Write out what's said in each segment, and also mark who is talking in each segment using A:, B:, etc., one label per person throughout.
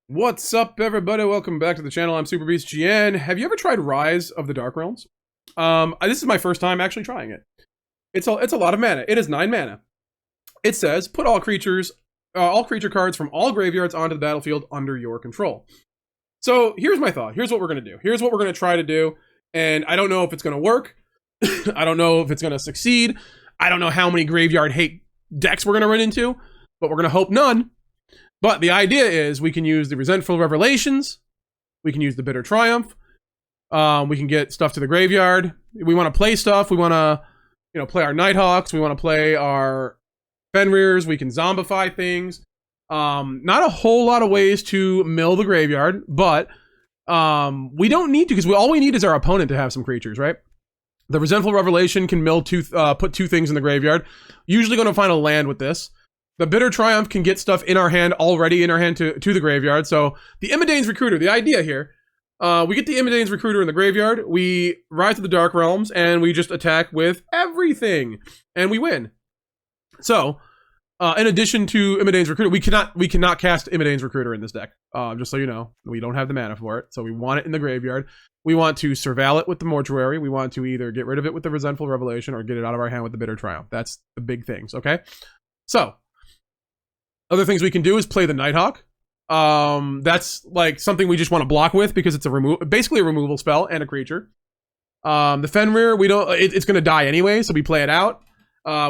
A: What's up, everybody? Welcome back to the channel. I'm Super Beast GN. Have you ever tried Rise of the Dark Realms? This is my first time actually trying it. It's a lot of mana. It is 9 mana. It says put all creature cards from all graveyards onto the battlefield under your control. So here's my thought. Here's what we're gonna do. Here's what we're gonna try to do. And I don't know if it's gonna work. I don't know if it's gonna succeed. I don't know how many graveyard hate decks we're gonna run into, but we're gonna hope none. But the idea is we can use the Resentful Revelations. We can use the Bitter Triumph. We can get stuff to the graveyard. We want to play stuff. We want to, play our Nighthawks. We want to play our Fenrirs. We can zombify things. Not a whole lot of ways to mill the graveyard, but we don't need to because all we need is our opponent to have some creatures, right? The Resentful Revelation can mill put 2 things in the graveyard. Usually going to find a land with this. The Bitter Triumph can get stuff in our hand, already in our hand to the graveyard. So the Imodane's Recruiter, the idea here, we get the Imodane's Recruiter in the graveyard, we rise to the Dark Realms, and we just attack with everything, and we win. So, in addition to Imodane's Recruiter, we cannot cast Imodane's Recruiter in this deck. Just so you know, we don't have the mana for it, so we want it in the graveyard. We want to surveil it with the Mortuary. We want to either get rid of it with the Resentful Revelation or get it out of our hand with the Bitter Triumph. That's the big things, okay? So, other things we can do is play the Nighthawk. That's like something we just want to block with because it's basically a removal spell and a creature. The Fenrir, it's going to die anyway, so we play it out.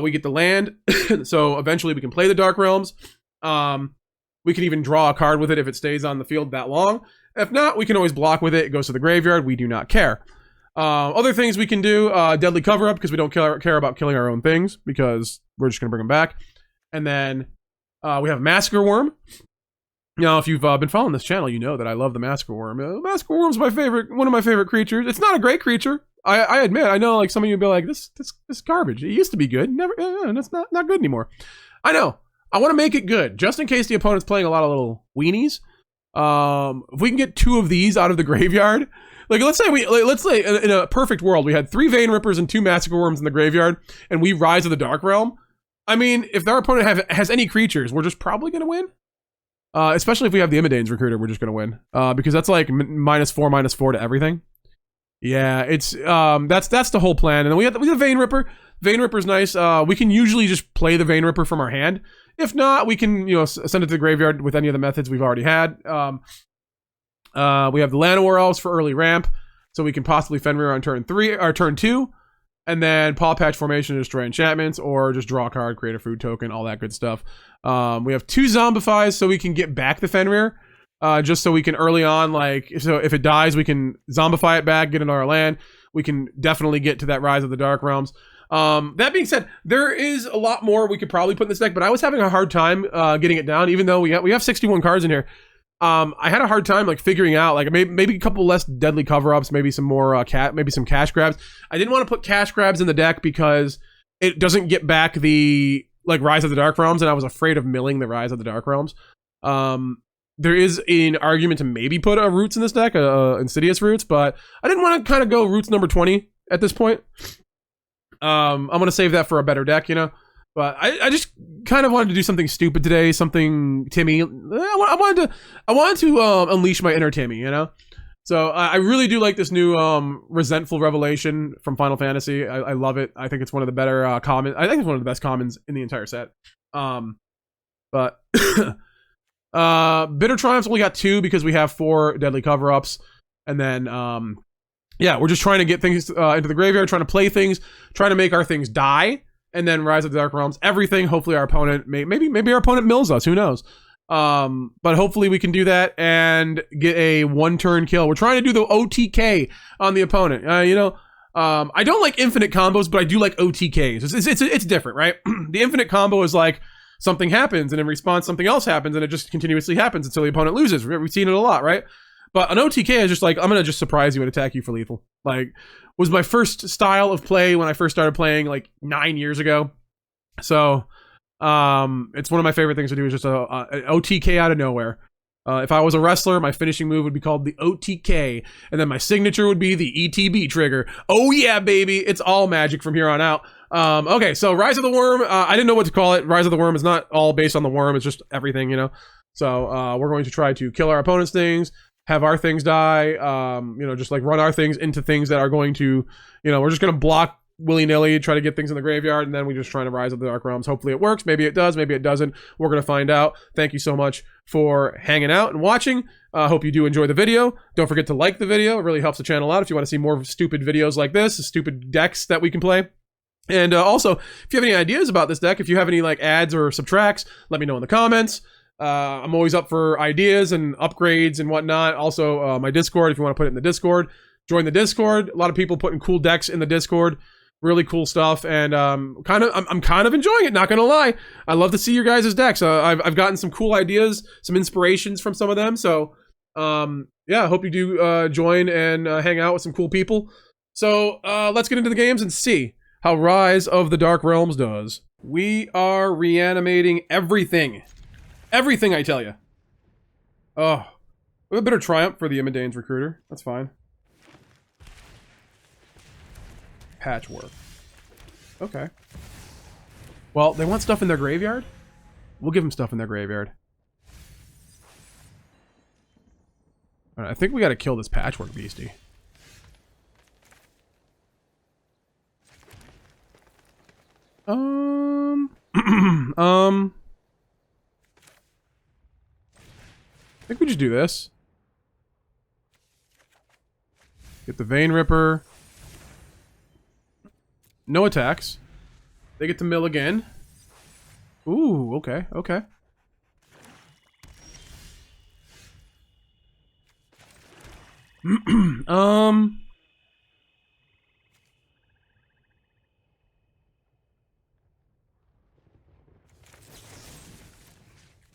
A: We get the land, so eventually we can play the Dark Realms. We can even draw a card with it if it stays on the field that long. If not, we can always block with it. It goes to the graveyard. We do not care. Other things we can do, Deadly Cover-Up, because we don't care about killing our own things, because we're just going to bring them back. And then we have Massacre Wurm. Now, if you've been following this channel, you know that I love the Massacre Wurm. Massacre Wurm's one of my favorite creatures. It's not a great creature. I admit. I know, like, some of you would be like, this garbage. It used to be good. It's not good anymore. I know. I want to make it good, just in case the opponent's playing a lot of little weenies. If we can get 2 of these out of the graveyard, like let's say in a perfect world, we had 3 Vein Rippers and 2 Massacre Wurms in the graveyard, and we Rise of the Dark Realm. I mean, if their opponent has any creatures, we're just probably going to win. Especially if we have the Imodane's Recruiter, we're just going to win. Because that's like -4/-4 to everything. Yeah, it's that's the whole plan. And then we have the Vein Ripper. Vein Ripper's nice. We can usually just play the Vein Ripper from our hand. If not, we can send it to the graveyard with any of the methods we've already had. We have the Llanowar Elves for early ramp, so we can possibly Fenrir on turn 2. And then Pawpatch Formation to destroy enchantments, or just draw a card, create a food token, all that good stuff. We have 2 Zombifies, so we can get back the Fenrir. Just so we can early on, so if it dies, we can Zombify it back, get into our land. We can definitely get to that Rise of the Dark Realms. That being said, there is a lot more we could probably put in this deck, but I was having a hard time getting it down, even though we have 61 cards in here. I had a hard time figuring out maybe a couple less Deadly Cover-Ups, maybe some more maybe some cash grabs. I didn't want to put cash grabs in the deck because it doesn't get back the Rise of the Dark Realms, and I was afraid of milling the Rise of the Dark Realms. There is an argument to maybe put a Roots in this deck, Insidious Roots, but I didn't want to kind of go Roots number 20 at this point. I'm gonna save that for a better deck, But I just kind of wanted to do something stupid today, something Timmy. I wanted to unleash my inner Timmy, So I really do like this new Resentful Revelation from Final Fantasy. I love it. I think it's one of the better commons. I think it's one of the best commons in the entire set. But Bitter Triumph's only got 2 because we have 4 Deadly Cover-Ups, and then yeah, we're just trying to get things into the graveyard, trying to play things, trying to make our things die. And then Rise of the Dark Realms, everything. Hopefully our opponent, maybe our opponent mills us. Who knows? But hopefully we can do that and get a 1-turn kill. We're trying to do the OTK on the opponent. I don't like infinite combos, but I do like OTKs. It's different, right? The infinite combo is like something happens, and in response something else happens, and it just continuously happens until the opponent loses. We've seen it a lot, right? But an OTK is just I'm gonna just surprise you and attack you for lethal. Was my first style of play when I first started playing 9 years ago. So it's one of my favorite things to do, is just an OTK out of nowhere. If I was a wrestler, my finishing move would be called the OTK, and then my signature would be the ETB trigger. Oh yeah, baby! It's all magic from here on out. Okay, so Rise of the Worm. I didn't know what to call it. Rise of the Worm is not all based on the worm. It's just everything, So we're going to try to kill our opponent's things, have our things die, you know, just like run our things into things that are going to, you know, we're just going to block willy-nilly, try to get things in the graveyard, and then we just try to rise up the Dark Realms. Hopefully it works. Maybe it does. Maybe it doesn't. We're going to find out. Thank you so much for hanging out and watching. Hope you do enjoy the video. Don't forget to like the video. It really helps the channel out if you want to see more stupid videos like this, stupid decks that we can play. And also, if you have any ideas about this deck, if you have any like adds or subtracts, let me know in the comments. I'm always up for ideas and upgrades and whatnot. Also, my Discord, if you want to put it in the Discord, join the Discord. A lot of people putting cool decks in the Discord. Really cool stuff, and I'm kind of enjoying it, not gonna lie. I love to see your guys' decks. I've gotten some cool ideas, some inspirations from some of them, so yeah, I hope you do join and hang out with some cool people. So let's get into the games and see how Rise of the Dark Realms does. We are reanimating everything. Everything, I tell you. Oh, a bit of triumph for the Imodane's Recruiter. That's fine. Patchwork. Okay. Well, they want stuff in their graveyard? We'll give them stuff in their graveyard. Alright, I think we gotta kill this Patchwork beastie. I think we just do this. Get the Vein Ripper. No attacks. They get to mill again. Ooh, okay, okay.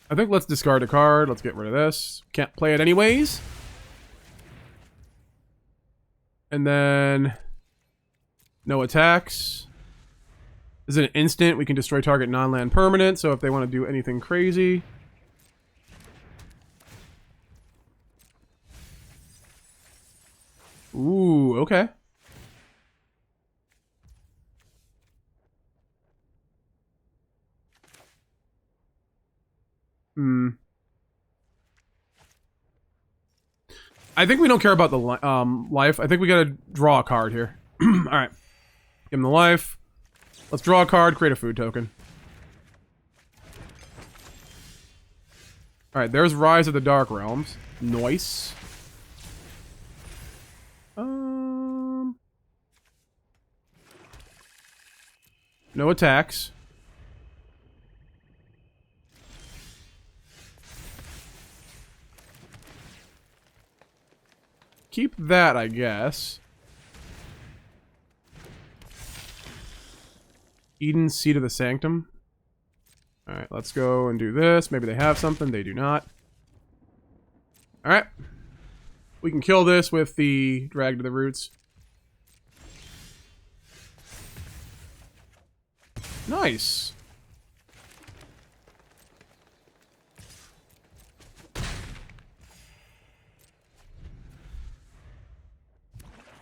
A: I think let's discard a card. Let's get rid of this. Can't play it anyways. And then no attacks. This is an instant. We can destroy target non-land permanent, so if they want to do anything crazy. Ooh, okay. I think we don't care about the life. I think we gotta draw a card here. Alright. Give him the life. Let's draw a card, create a food token. Alright, there's Rise of the Dark Realms. Nice. No attacks. Keep that, I guess. Eden's Seat of the Sanctum. Alright, let's go and do this. Maybe they have something. They do not. Alright. We can kill this with the Drag to the Roots. Nice.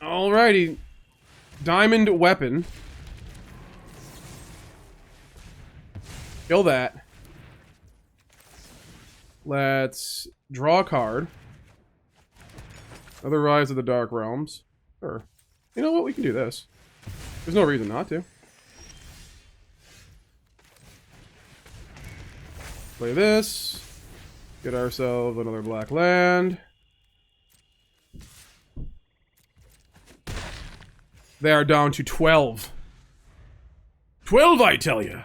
A: Alrighty. Diamond Weapon. Kill that. Let's draw a card. Another Rise of the Dark Realms. Sure. You know what? We can do this. There's no reason not to. Play this. Get ourselves another black land. They are down to 12. 12, I tell you.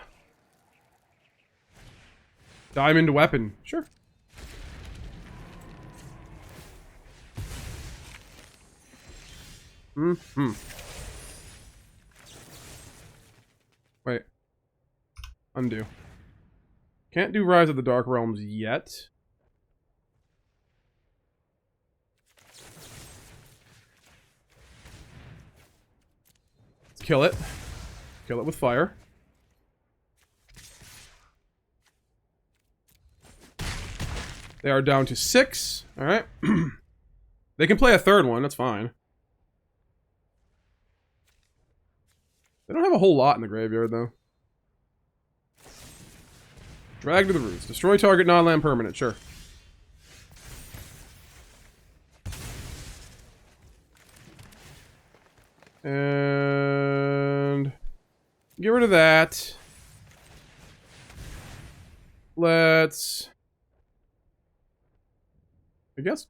A: Diamond Weapon. Sure. Wait. Undo. Can't do Rise of the Dark Realms yet. Let's kill it. Kill it with fire. They are down to 6. Alright. They can play a third one, that's fine. They don't have a whole lot in the graveyard, though. Drag to the Roots. Destroy target non-land permanent, sure. And get rid of that. Let's, I guess,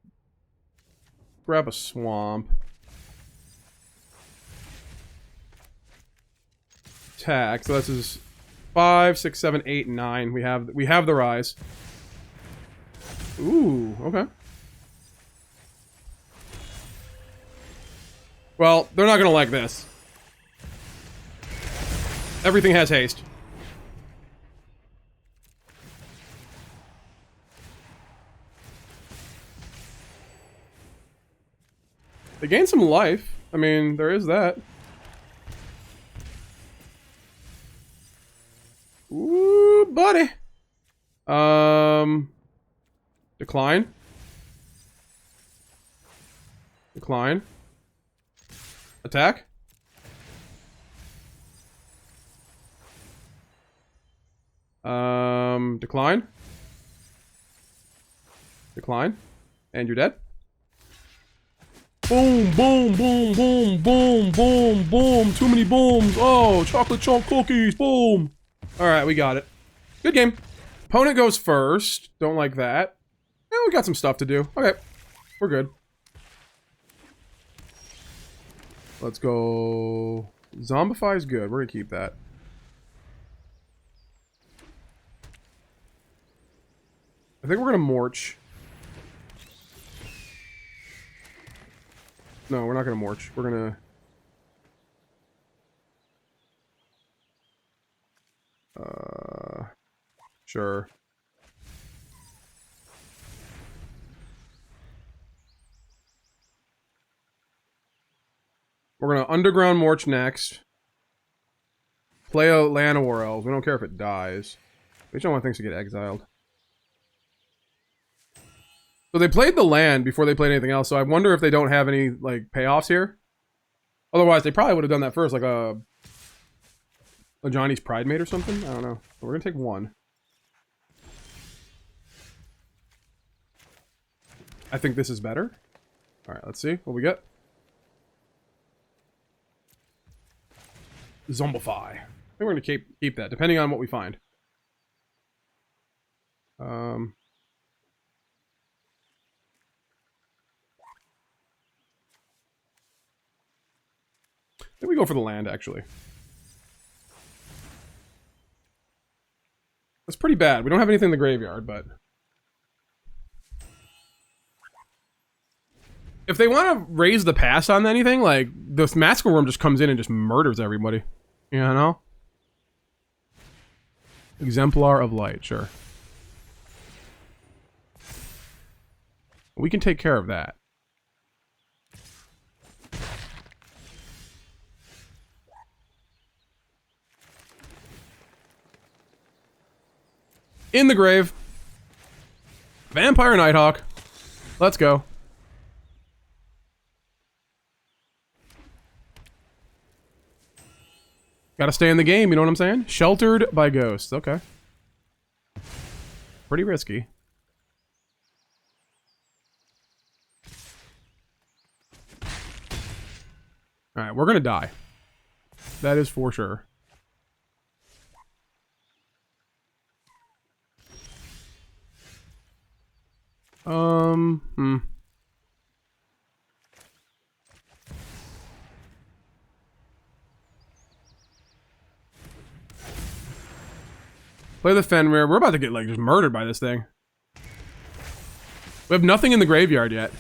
A: grab a swamp. Attack. So this is 5, 6, 7, 8, 9. We have the rise. Ooh, okay. Well, they're not gonna like this. Everything has haste. They gain some life. I mean, there is that. Ooh, buddy. Decline. Decline. Attack. Decline. Decline. And you're dead. Boom, boom, boom, boom, boom, boom, boom. Too many booms. Oh, chocolate chunk cookies. Boom. Alright, we got it. Good game. Opponent goes first. Don't like that. Yeah, we got some stuff to do. Okay. We're good. Let's go. Zombify is good. We're gonna keep that. I think we're gonna Morch. No, we're not gonna Morch. We're gonna... Sure. We're gonna Underground Morch next. Play a Llanowar Elves. We don't care if it dies. We just don't want things to get exiled. So they played the land before they played anything else, so I wonder if they don't have any, like, payoffs here. Otherwise, they probably would have done that first, like a Johnny's Pride Mate or something? I don't know. But we're gonna take one. I think this is better. Alright, let's see what we get. Zombify. I think we're gonna keep that, depending on what we find. Then we go for the land, actually. That's pretty bad. We don't have anything in the graveyard, but... If they want to raise the pass on anything, like, this Massacre Wurm just comes in and just murders everybody. You know? Exemplar of Light, sure. We can take care of that. In the grave. Vampire Nighthawk. Let's go. Gotta stay in the game, you know what I'm saying? Sheltered by ghosts, okay. Pretty risky. Alright, we're gonna die. That is for sure. Play the Fenrir. We're about to get, like, just murdered by this thing. We have nothing in the graveyard yet.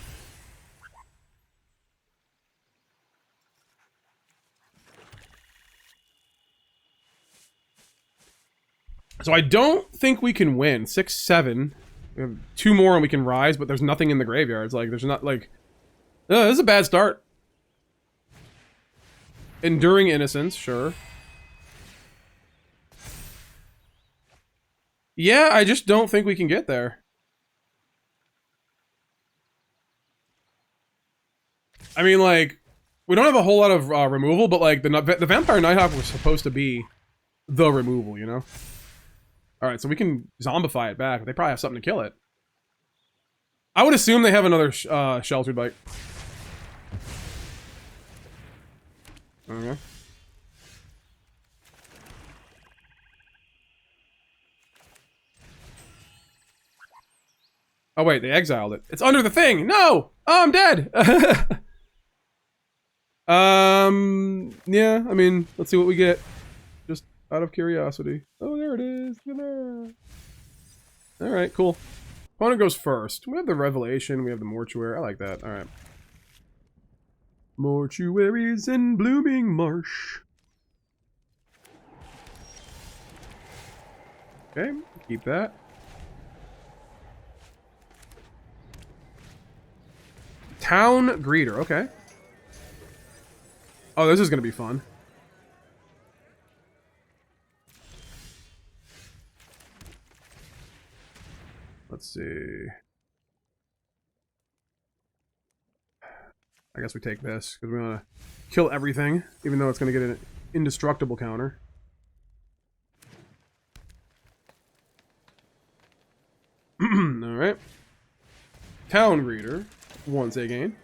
A: So I don't think we can win. 6, 7. We have 2 more and we can rise, but there's nothing in the graveyard. It's like, there's not, like... this is a bad start. Enduring Innocence, sure. Yeah, I just don't think we can get there. I mean, like, we don't have a whole lot of removal, but, like, the Vampire Nighthawk was supposed to be the removal, you know? Alright, so we can zombify it back. They probably have something to kill it. I would assume they have another Sheltered Bite. Okay. Oh wait, they exiled it. It's under the thing. No, oh, I'm dead. Yeah. I mean, let's see what we get. Just out of curiosity. Oh, there it is. Look at that. All right, cool. Opponent goes first. We have the Revelation. We have the Mortuary. I like that. All right. Mortuaries in Blooming Marsh. Okay, keep that. Town Greeter, okay. Oh, this is gonna be fun. Let's see. I guess we take this, because we want to kill everything, even though it's going to get an indestructible counter. Alright. Town Greeter, once again.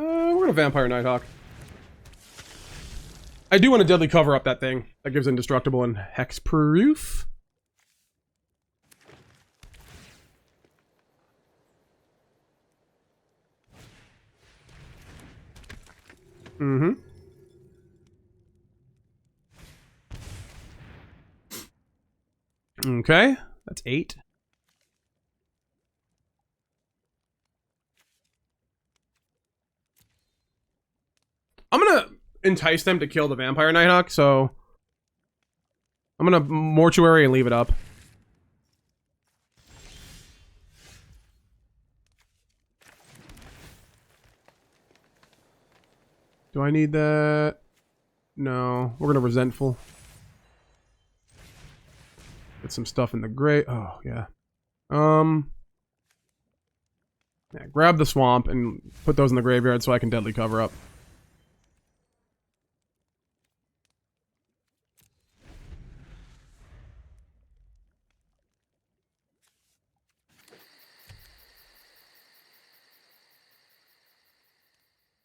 A: We're gonna Vampire Nighthawk. I do want to deadly cover up that thing. That gives indestructible and hexproof. Mm-hmm. Okay, that's 8. I'm gonna entice them to kill the Vampire Nighthawk, so I'm gonna Mortuary and leave it up. Do I need that? No, we're gonna Resentful. Get some stuff in the grave. Oh, yeah. Yeah, grab the swamp and put those in the graveyard so I can deadly cover up.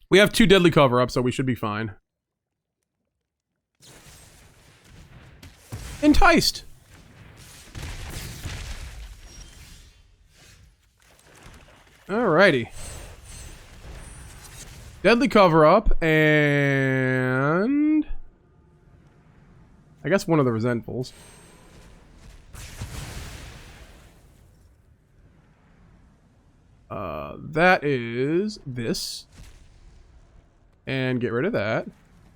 A: We have 2 deadly cover-ups, so we should be fine. Enticed! Alrighty. Deadly cover-up, and... I guess one of the Resentfuls. That is this. And get rid of that.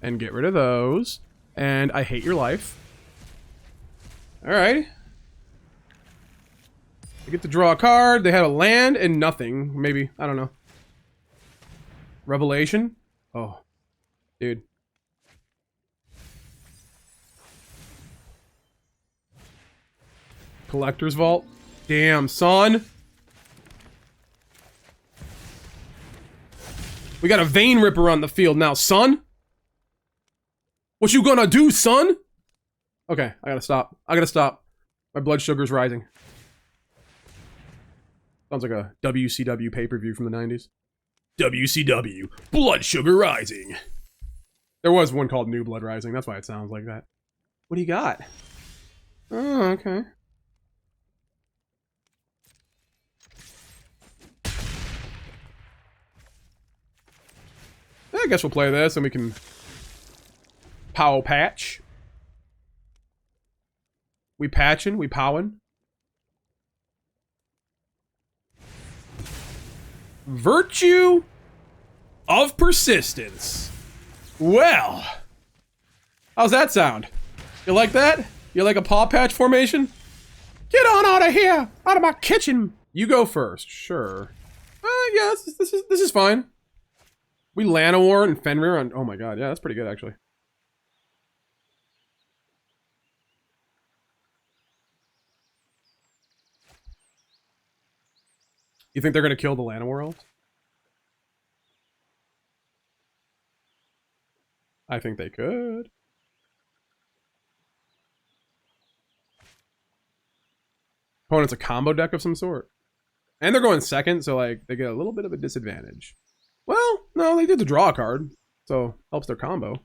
A: And get rid of those. And I hate your life. Alright. They get to draw a card. They had a land and nothing. Maybe. I don't know. Revelation? Oh. Dude. Collector's Vault? Damn, son. We got a Vein Ripper on the field now, son. What you gonna do, son? Okay, I gotta stop. I gotta stop. My blood sugar's rising. Sounds like a WCW pay-per-view from the 90s. WCW, blood sugar rising. There was one called New Blood Rising. That's why it sounds like that. What do you got? Oh, okay. I guess we'll play this and we can Pawpatch. We patching, we powin'. Virtue of Persistence. Well, how's that sound? You like that? You like a Pawpatch Formation? Get on out of here! Out of my kitchen! You go first, sure. Yeah, this is fine. We Llanowar and Fenrir on. Oh my god, yeah, that's pretty good actually. You think they're gonna kill the Llanowar Elves? I think they could. Opponent's a combo deck of some sort. And they're going second, so like they get a little bit of a disadvantage. Well, no, they did the draw card, so helps their combo.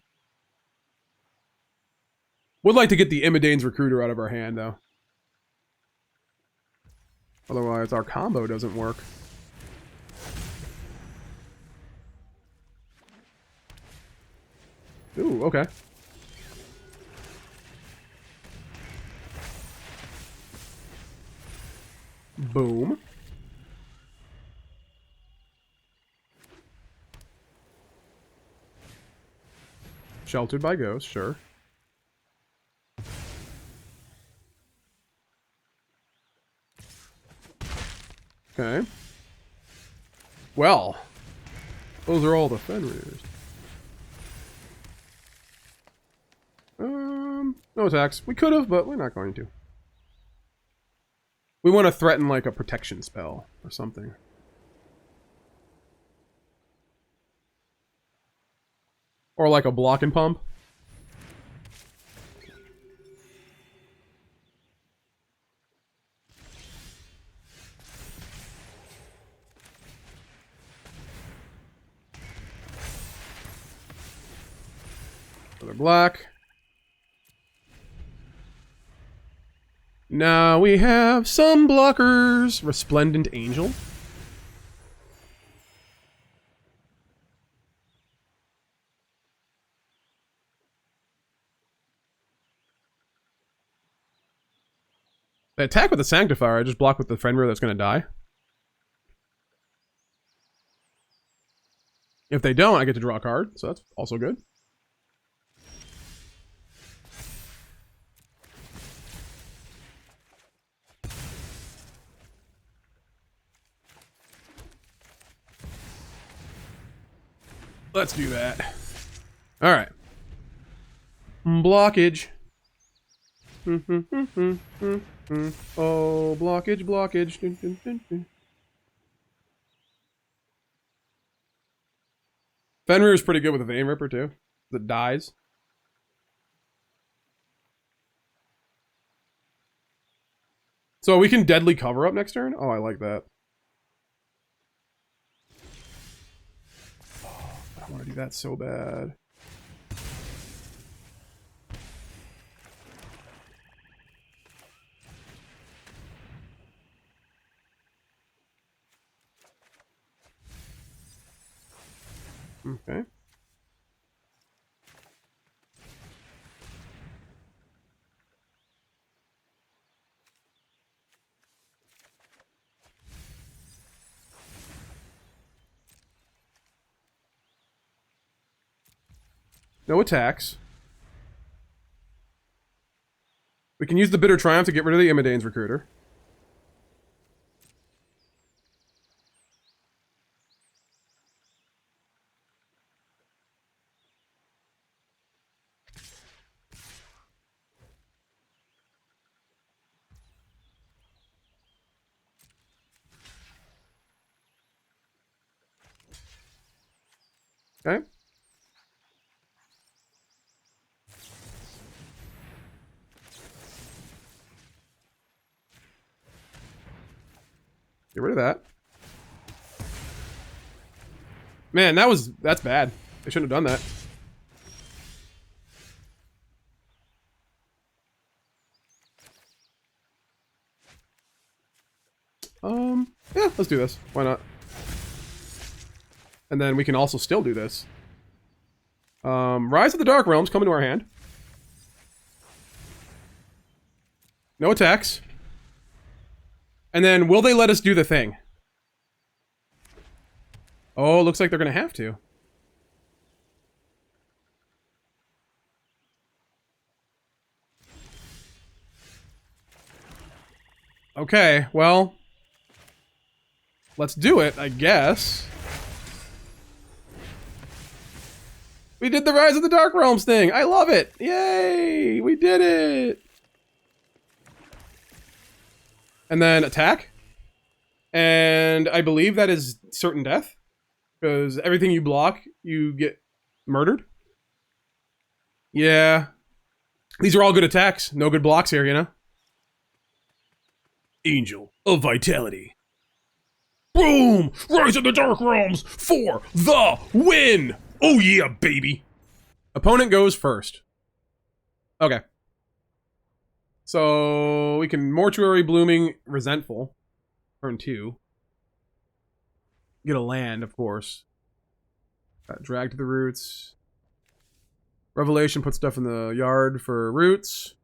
A: Would like to get the Imodane's Recruiter out of our hand, though. Otherwise, our combo doesn't work. Ooh, okay. Boom. Sheltered by Ghost, sure. Okay. Well, those are all the Fenrirs. No attacks. We could have, but we're not going to. We want to threaten like a protection spell or something. Or like a block and pump. Another black. Now we have some blockers. Resplendent Angel. They attack with the Sanctifier. I just block with the Fenrir that's going to die. If they don't, I get to draw a card, so that's also good. Let's do that. All right. Blockage. Oh, blockage, blockage. Fenrir is pretty good with a Vein Ripper, too. That dies. So we can deadly cover up next turn? Oh, I like that. I want to do that so bad. Okay. No attacks. We can use the Bitter Triumph to get rid of the Imodane's Recruiter. Okay. Get rid of that. Man, that's bad. They shouldn't have done that. Yeah, let's do this. Why not? And then we can also still do this. Rise of the Dark Realms come into our hand. No attacks. And then, will they let us do the thing? Oh, looks like they're going to have to. Okay, well... let's do it, I guess. We did the Rise of the Dark Realms thing! I love it! Yay! We did it! And then attack. And I believe that is certain death. Because everything you block, you get murdered. Yeah. These are all good attacks. No good blocks here, you know? Angel of Vitality. Boom! Rise of the Dark Realms for the win! Oh yeah, baby! Opponent goes first. Okay. So we can Mortuary, Blooming, Resentful. Turn 2. Get a land, of course. Got Drag to the Roots. Revelation puts stuff in the yard for roots.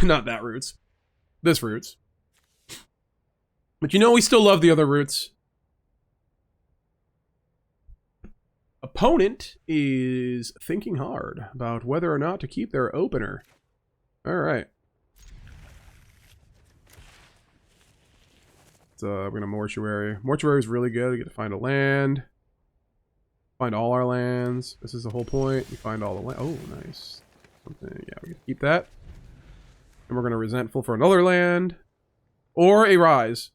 A: Not that roots. This roots. But you know we still love the other roots. Opponent is thinking hard about whether or not to keep their opener. Alright. So we're gonna Mortuary. Mortuary is really good. We get to find a land. Find all our lands. This is the whole point. We find all the land. Oh, nice. Something. Yeah, we can keep that. And we're gonna Resentful for another land. Or a Rise.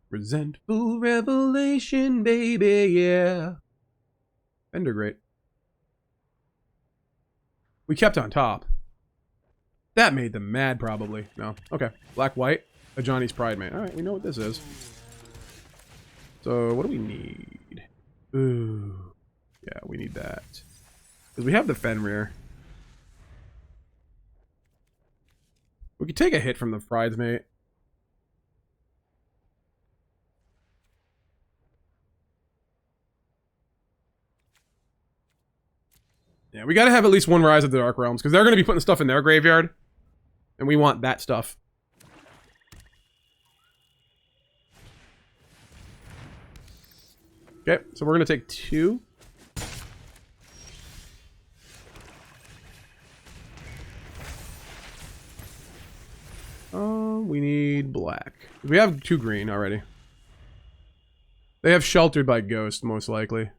A: Resentful Revelation, baby, yeah. Fender great. We kept on top. That made them mad, probably. No. Okay. Black, white. A Johnny's Pride Man. Alright, we know what this is. So, what do we need? Ooh. Yeah, we need that. Because we have the Fenrir. We could take a hit from the Bridesmaid. Yeah, we gotta have at least one Rise of the Dark Realms, because they're gonna be putting stuff in their graveyard. And we want that stuff. Okay, so we're gonna take 2. We need black. We have 2 green already. They have Sheltered by Ghost, most likely.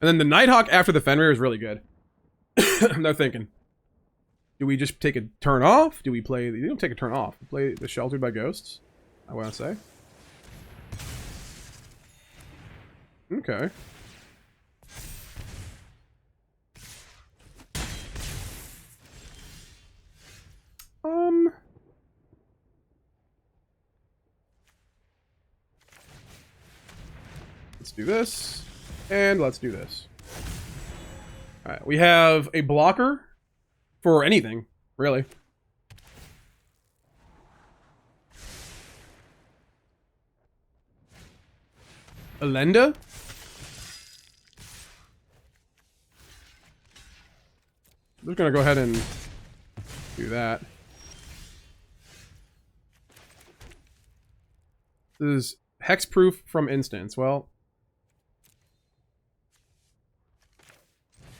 A: And then the Nighthawk after the Fenrir is really good. They're thinking, do we just take a turn off? Do we play... You don't take a turn off. We play the Sheltered by Ghosts, I want to say. Okay. Let's do this. And let's do this. Alright, we have a blocker for anything, really. Elenda? I'm just gonna go ahead and do that. This is hexproof from instance. Well,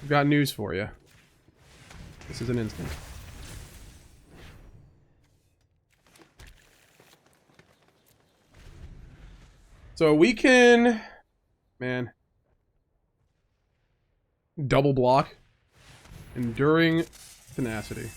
A: I've got news for you. This is an instant. So we can... Man. Double block. Enduring Tenacity.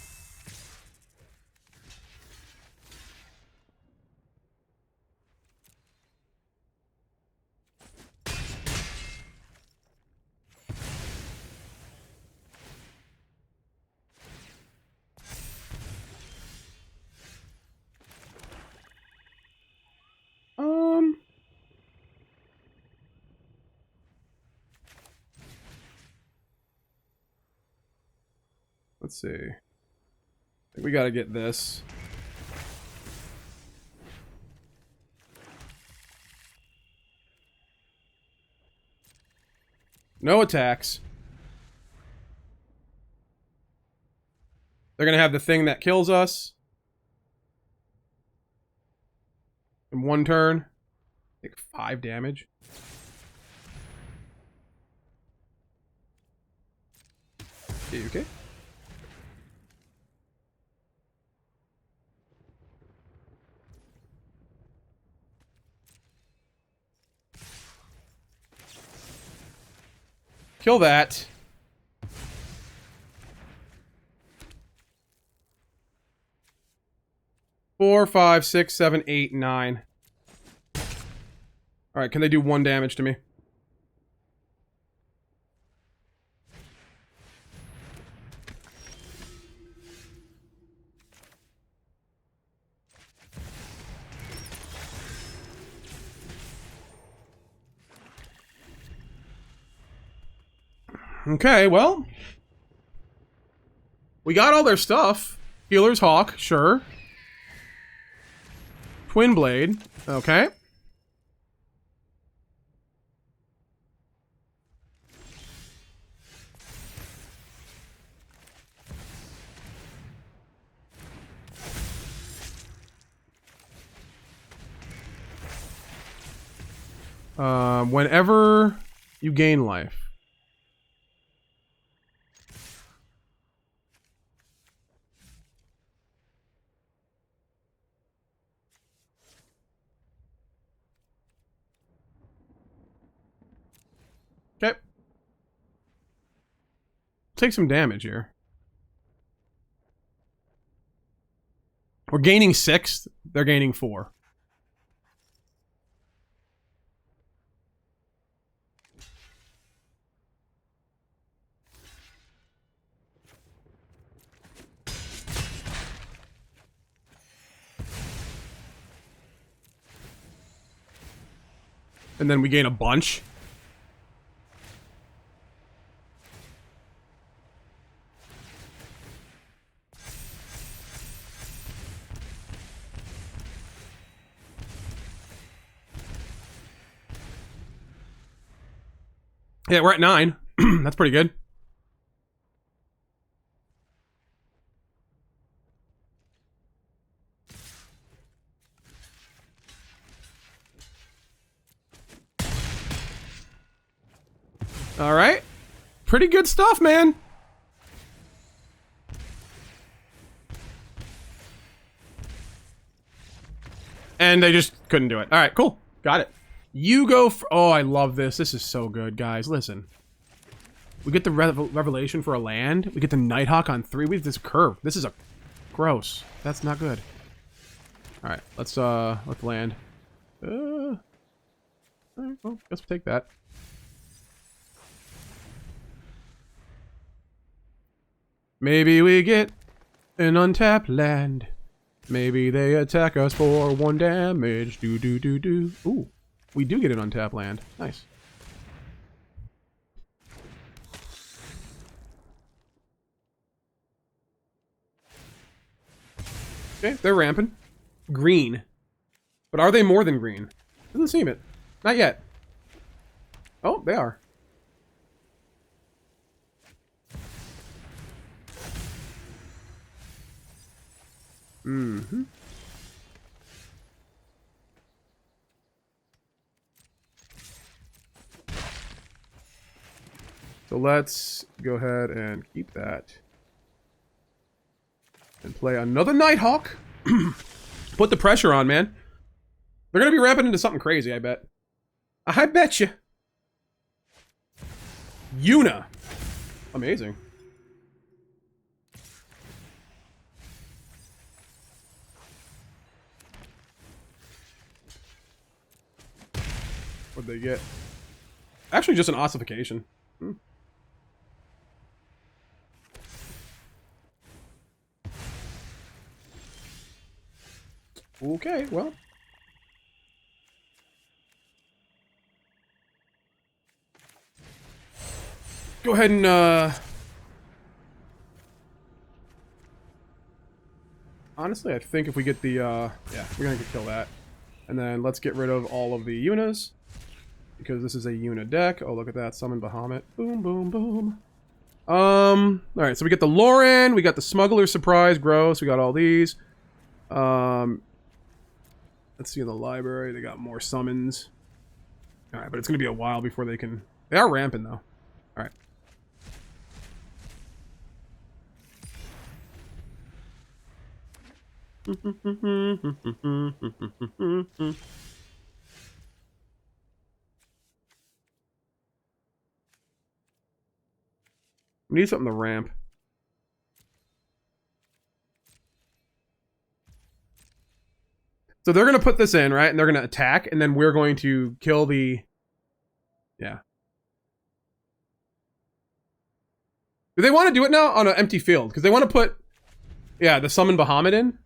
A: Let's see. I think we gotta get this. No attacks. They're gonna have the thing that kills us. In 1 turn. Take 5 damage. Okay. Kill that. Four, 5, 6, 7, 8, 9. Alright, can they do 1 damage to me? Okay, well. We got all their stuff. Healer's Hawk, sure. Twin Blade, okay. Whenever you gain life. Okay. Take some damage here. We're gaining 6. They're gaining 4. And then we gain a bunch. Yeah, we're at 9. That's pretty good. All right. Pretty good stuff, man. And they just couldn't do it. All right, cool. Got it. You go for... Oh, I love this. This is so good, guys. Listen. We get the Revelation for a land. We get the Nighthawk on 3. We have this curve. This is a... Gross. That's not good. All right, let's land. All right, well, guess we'll take that. Maybe we get an untapped land. Maybe they attack us for 1 damage. Do. Ooh, we do get an untapped land. Nice. Okay, they're ramping. Green. But are they more than green? Doesn't seem it. Not yet. Oh, they are. Mm-hmm. So let's go ahead and keep that. And play another Nighthawk. Put the pressure on, man. They're gonna be ramping into something crazy, I bet. I bet you. Una. Amazing. What'd they get? Actually, just an ossification. Hmm. Okay, well. Go ahead and, honestly, I think if we get the, yeah, we're gonna kill that. And then let's get rid of all of the Unas. Because this is a Una deck. Oh, look at that. Summon Bahamut. Boom, boom, boom. Alright, so we get the Lauren. We got the Smuggler Surprise. Gross. We got all these. Let's see in the library. They got more summons. Alright, but it's going to be a while before they can... They are ramping, though. Alright. We need something to ramp. So they're going to put this in, right? And they're going to attack, and then we're going to kill the... Yeah. Do they want to do it now on an empty field? Because they want to put... Yeah, the Summon Bahamut in.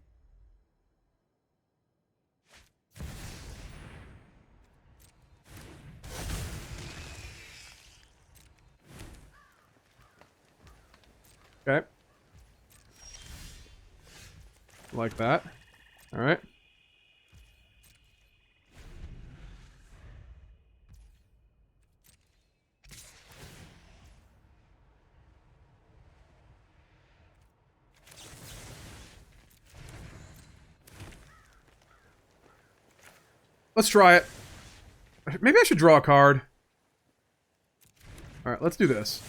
A: Okay. Like that. All right. Let's try it. Maybe I should draw a card. All right, let's do this.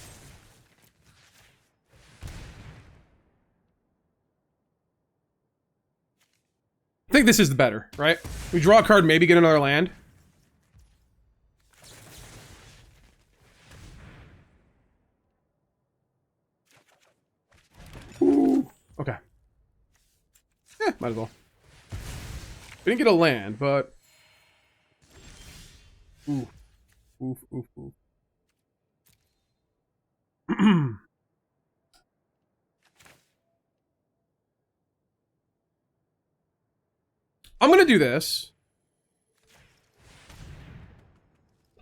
A: I think this is the better, right? We draw a card, maybe get another land. Ooh. Okay. Yeah, might as well. We didn't get a land, but... Ooh. Oof, oof, oof. I'm going to do this.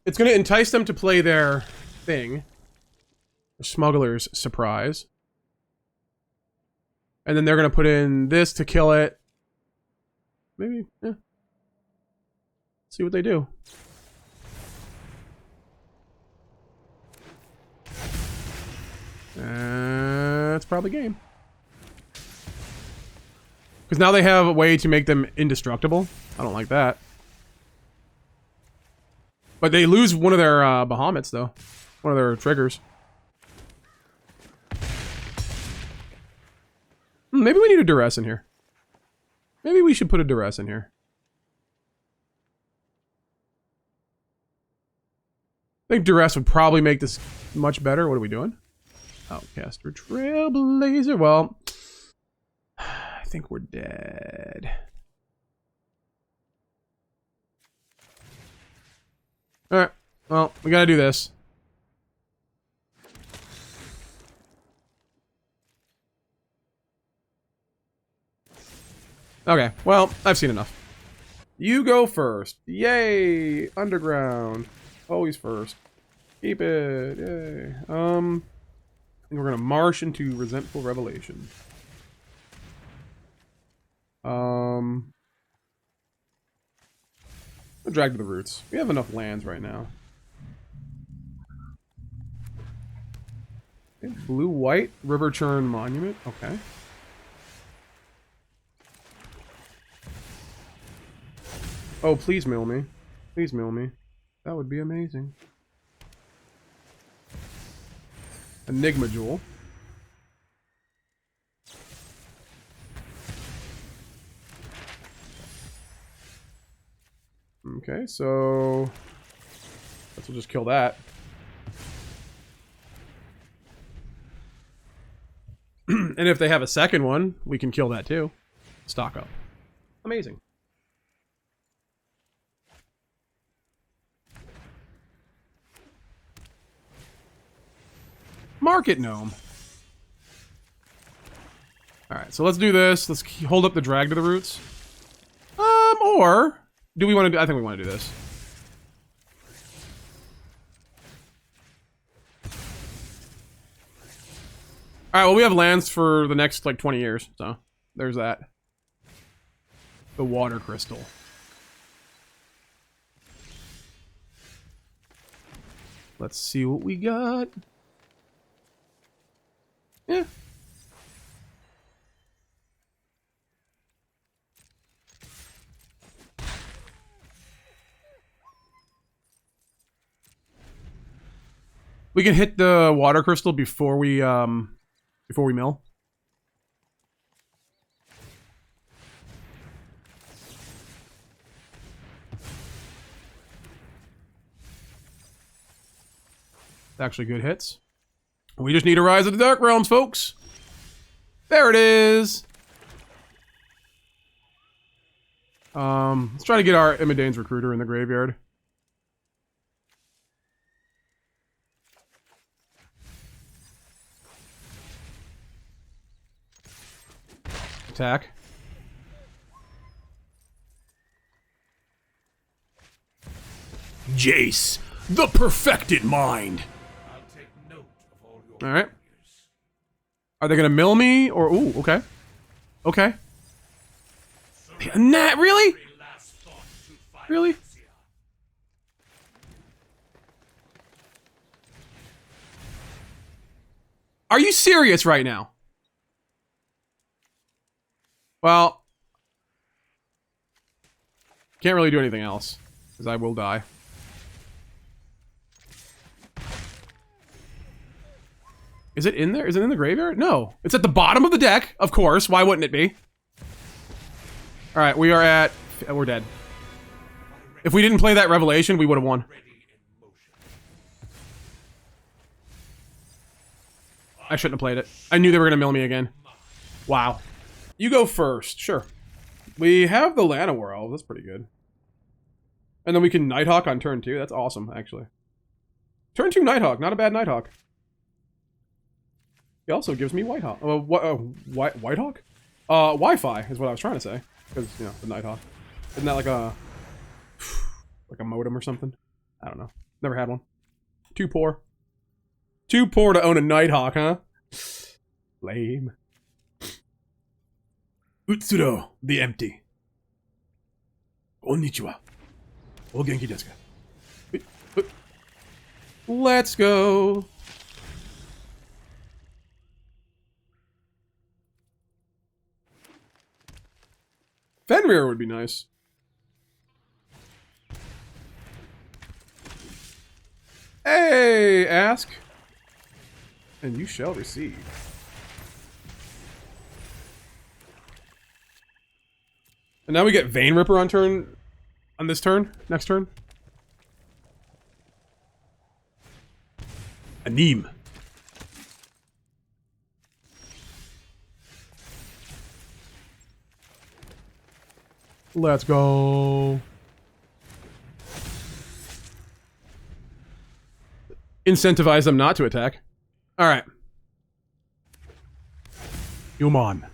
A: It's going to entice them to play their thing. The Smuggler's Surprise. And then they're going to put in this to kill it. Maybe, yeah. See what they do. That's probably game. Because now they have a way to make them indestructible. I don't like that. But they lose one of their Bahamuts, though. One of their triggers. Maybe we need a duress in here. Maybe we should put a duress in here. I think duress would probably make this much better. What are we doing? Outcaster Trailblazer. Well, I think we're dead. Alright. Well, we gotta do this. Okay. Well, I've seen enough. You go first. Yay! Underground. Always first. Keep it. Yay. I think we're gonna marsh into Resentful Revelation. I'll drag to the roots. We have enough lands right now. Okay, blue-white River Churn Monument. Okay. Oh, please mill me. Please mill me. That would be amazing. Enigma Jewel. Okay, so let's just kill that. And if they have a second one, we can kill that too. Stock up. Amazing. Market Gnome. Alright, so let's do this. Let's hold up the drag to the roots. Or do we want to do... I think we want to do this. Alright, well, we have lands for the next, like, 20 years. So, there's that. The Water Crystal. Let's see what we got. Yeah. We can hit the Water Crystal before we mill. Actually good hits. We just need a Rise of the Dark Realms, folks. There it is. Let's try to get our Imodane's Recruiter in the graveyard. Attack. Jace, the perfected mind.
B: I'll take note of all your
A: All right. Are they gonna mill me or? Ooh, okay. Okay. Nah, really? Really? Are you serious right now? Well, can't really do anything else, because I will die. Is it in there? Is it in the graveyard? No. It's at the bottom of the deck, of course. Why wouldn't it be? Alright, we are at... We're dead. If we didn't play that Revelation, we would have won. I shouldn't have played it. I knew they were going to mill me again. Wow. You go first. Sure. We have the Llanowar Elves. That's pretty good. And then we can Nighthawk on turn 2. That's awesome, actually. Turn 2 Nighthawk. Not a bad Nighthawk. He also gives me Whitehawk. Whitehawk? Wi-Fi is what I was trying to say. Because, you know, the Nighthawk. Isn't that like a modem or something? I don't know. Never had one. Too poor. Too poor to own a Nighthawk, huh? Lame. Utsuro, the empty. Konnichiwa. O genki desu ka? Let's go. Fenrir would be nice. Hey, ask. And you shall receive. And now we get Vein Ripper on turn. On this turn. Next turn. Anim. Let's go. Incentivize them not to attack. Alright. Human.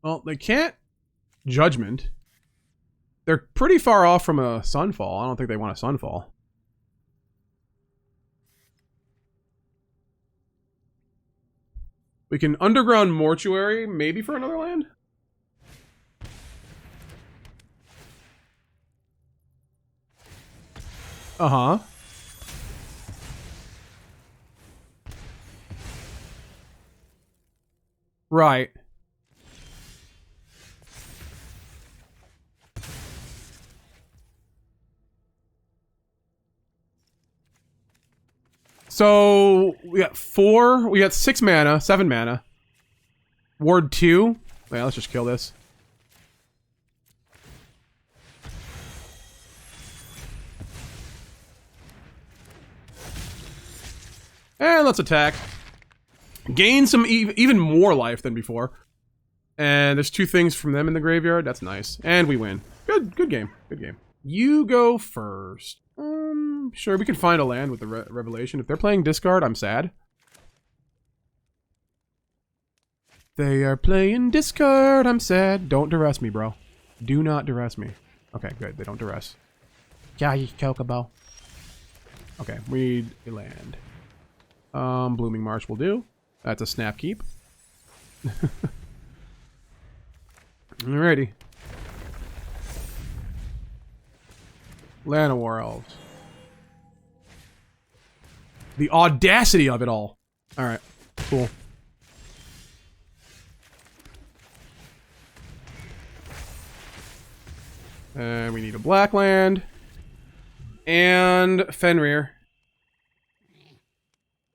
A: Well, they can't Judgment. They're pretty far off from a Sunfall. I don't think they want a Sunfall. We can Underground Mortuary, maybe for another land? Uh-huh. Right. So, we got 4, we got 6 mana, 7 mana. Ward 2. Yeah, let's just kill this. And let's attack. Gain some even more life than before. And there's 2 things from them in the graveyard. That's nice. And we win. Good game. Good game. You go first. Sure, we can find a land with the Revelation. If they're playing discard, I'm sad. They are playing discard, I'm sad. Don't duress me, bro. Do not duress me. Okay, good. They don't duress. Yay, Chocobo. Okay, we need a land. Blooming Marsh will do. That's a snap keep. Alrighty. Llanowar Elves. The audacity of it all. Alright, cool. And we need a black land. And Fenrir.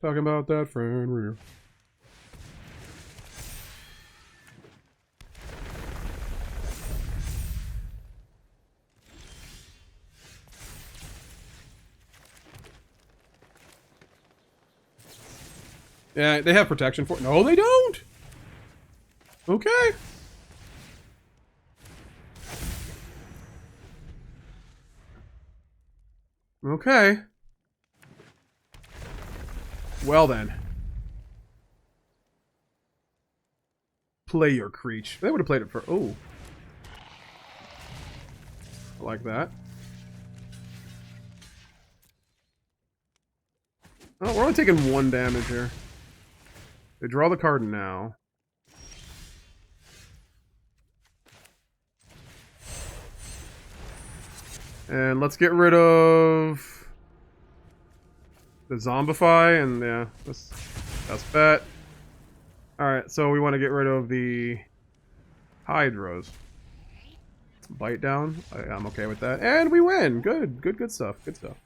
A: Talking about that Fenrir. Yeah, they have protection for it. No, they don't! Okay. Okay. Well then. Play your creature. They would have played it for... Oh. I like that. Oh, we're only taking 1 damage here. They draw the card now. And let's get rid of the Zombify, and yeah, that's bet. Alright, so we want to get rid of the Hydras. Bite down. I'm okay with that. And we win! Good stuff, good stuff.